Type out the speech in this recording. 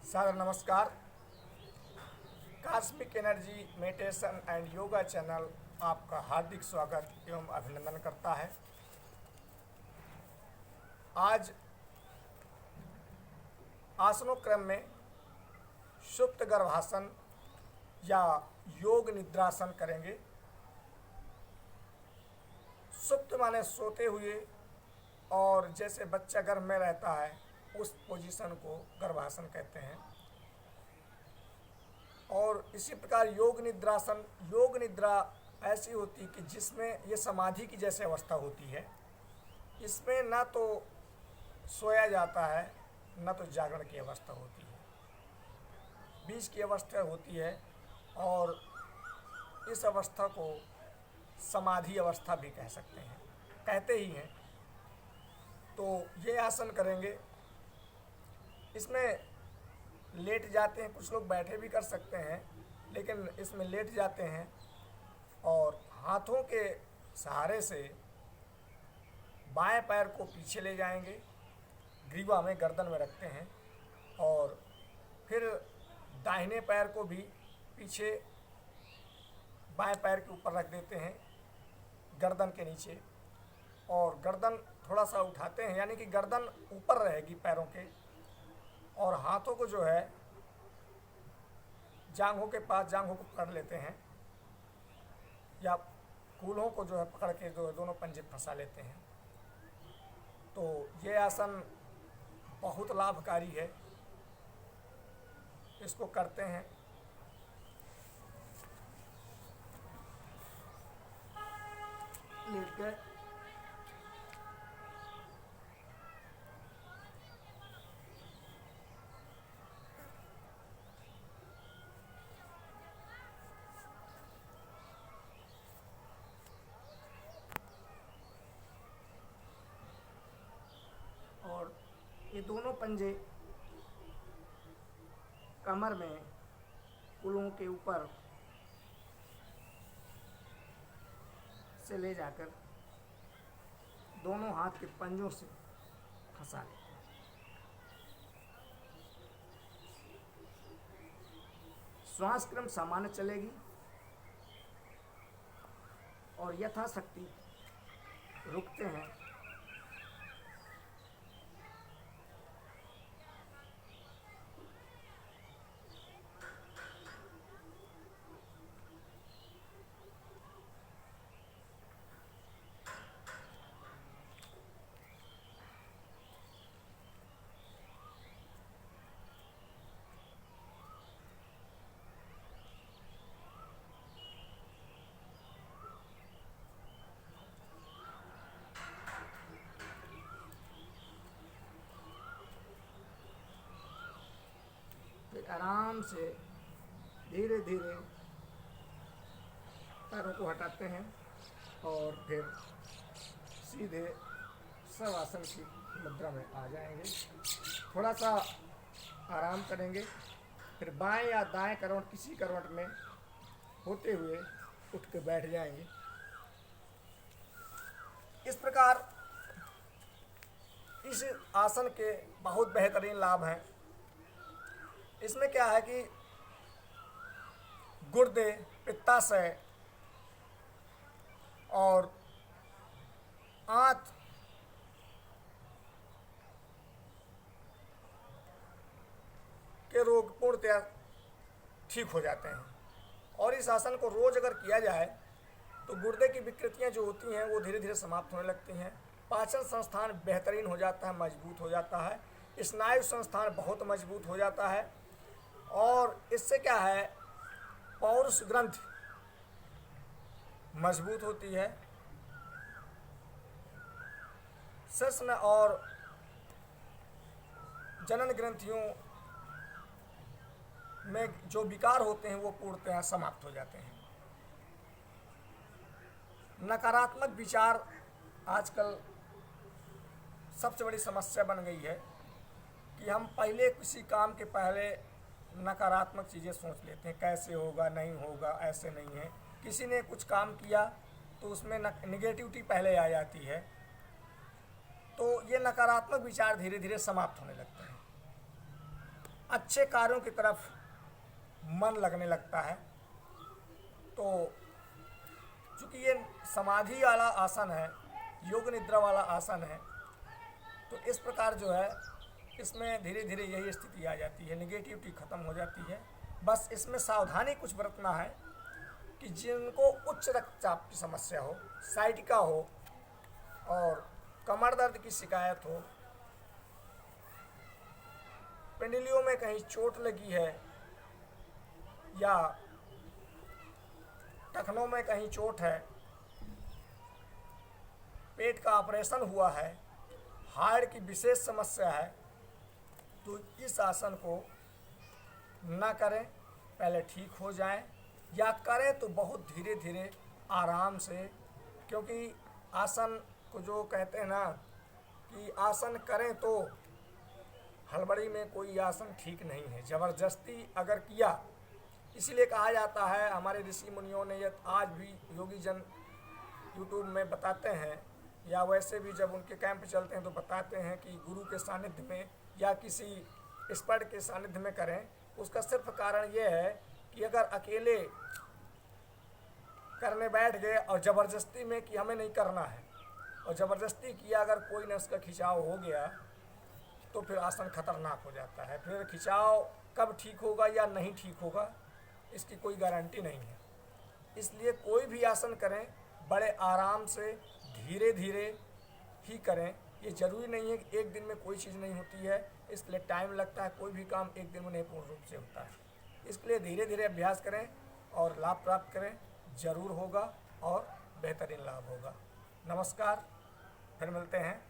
सादर नमस्कार। Cosmic energy meditation and yoga channel आपका हार्दिक स्वागत एवं अभिनंदन करता है। आज आसनों क्रम में सुप्त गर्भासन या योग निद्रासन करेंगे। सुप्त माने सोते हुए, और जैसे बच्चा गर्भ में रहता है उस पोजीशन को गर्भासन कहते हैं। और इसी प्रकार योग निद्रा ऐसी होती है कि जिसमें ये समाधि की जैसे अवस्था होती है। इसमें ना तो सोया जाता है न तो जागरण की अवस्था होती है, बीच की अवस्था होती है। और इस अवस्था को समाधि अवस्था भी कह सकते हैं, कहते ही हैं। तो ये आसन करेंगे। इसमें लेट जाते हैं, कुछ लोग बैठे भी कर सकते हैं, लेकिन इसमें लेट जाते हैं और हाथों के सहारे से बाएं पैर को पीछे ले जाएंगे, ग्रीवा में गर्दन में रखते हैं, और फिर दाहिने पैर को भी पीछे बाएं पैर के ऊपर रख देते हैं गर्दन के नीचे, और गर्दन थोड़ा सा उठाते हैं, यानी कि गर्दन ऊपर रहेगी पैरों के, और हाथों को जो है जांघों के पास, जांघों को पकड़ लेते हैं, या कूल्हों को जो है पकड़ के जो दोनों पंजे फंसा लेते हैं। तो ये आसन बहुत लाभकारी है, इसको करते हैं। लेट गए, और ये दोनों पंजे कमर में कूल्हों के ऊपर से ले जाकर दोनों हाथ के पंजों से फंसा लेते हैं। श्वास क्रम सामान्य चलेगी और यथाशक्ति रुकते हैं। फिर आराम से धीरे धीरे पैरों को हटाते हैं और फिर सीधे शवासन की मुद्रा में आ जाएंगे। थोड़ा सा आराम करेंगे, फिर बाएं या दाएं करवट, किसी करवट में होते हुए उठ के बैठ जाएंगे। इस प्रकार इस आसन के बहुत बेहतरीन लाभ हैं। इसमें क्या है कि गुर्दे, पित्ताशय और आंत के रोग पूर्णतया ठीक हो जाते हैं। और इस आसन को रोज अगर किया जाए तो गुर्दे की विकृतियां जो होती हैं वो धीरे धीरे समाप्त होने लगती हैं। पाचन संस्थान बेहतरीन हो जाता है, मजबूत हो जाता है। स्नायु संस्थान बहुत मजबूत हो जाता है। और इससे क्या है, पौरुष ग्रंथि मजबूत होती है। श्वसन और जनन ग्रंथियों में जो विकार होते हैं वो पूर्णतः समाप्त हो जाते हैं। नकारात्मक विचार आजकल सबसे बड़ी समस्या बन गई है कि हम पहले किसी काम के पहले नकारात्मक चीज़ें सोच लेते हैं, कैसे होगा, नहीं होगा, ऐसे नहीं है। किसी ने कुछ काम किया तो उसमें निगेटिविटी पहले आ जाती है, तो ये नकारात्मक विचार धीरे धीरे समाप्त होने लगते हैं। अच्छे कार्यों की तरफ मन लगने लगता है। तो चूँकि ये समाधि वाला आसन है, योग निद्रा वाला आसन है, तो इस प्रकार जो है इसमें धीरे धीरे यही स्थिति आ जाती है, निगेटिविटी ख़त्म हो जाती है। बस इसमें सावधानी कुछ बरतना है कि जिनको उच्च रक्तचाप की समस्या हो, साइटिका हो और कमर दर्द की शिकायत हो, पिंडलियों में कहीं चोट लगी है या टखनों में कहीं चोट है, पेट का ऑपरेशन हुआ है, हार्ट की विशेष समस्या है, तो इस आसन को ना करें, पहले ठीक हो जाएं, या करें तो बहुत धीरे धीरे आराम से। क्योंकि आसन को जो कहते हैं ना कि आसन करें तो हड़बड़ी में कोई आसन ठीक नहीं है, ज़बरदस्ती अगर किया। इसीलिए कहा जाता है, हमारे ऋषि मुनियों ने ये आज भी योगी जन यूट्यूब में बताते हैं, या वैसे भी जब उनके कैंप चलते हैं तो बताते हैं कि गुरु के सानिध्य में या किसी एक्सपर्ट के सानिध्य में करें। उसका सिर्फ कारण ये है कि अगर अकेले करने बैठ गए और ज़बरदस्ती में कि हमें नहीं करना है, और ज़बरदस्ती किया, अगर कोई न उसका खिंचाव हो गया तो फिर आसन खतरनाक हो जाता है। फिर खिंचाव कब ठीक होगा या नहीं ठीक होगा, इसकी कोई गारंटी नहीं है। इसलिए कोई भी आसन करें, बड़े आराम से धीरे धीरे ही करें। ये ज़रूरी नहीं है कि एक दिन में कोई चीज़ नहीं होती है, इसलिए टाइम लगता है। कोई भी काम एक दिन में नहीं पूर्ण रूप से होता है, इसलिए धीरे धीरे अभ्यास करें और लाभ प्राप्त करें, ज़रूर होगा और बेहतरीन लाभ होगा। नमस्कार, फिर मिलते हैं।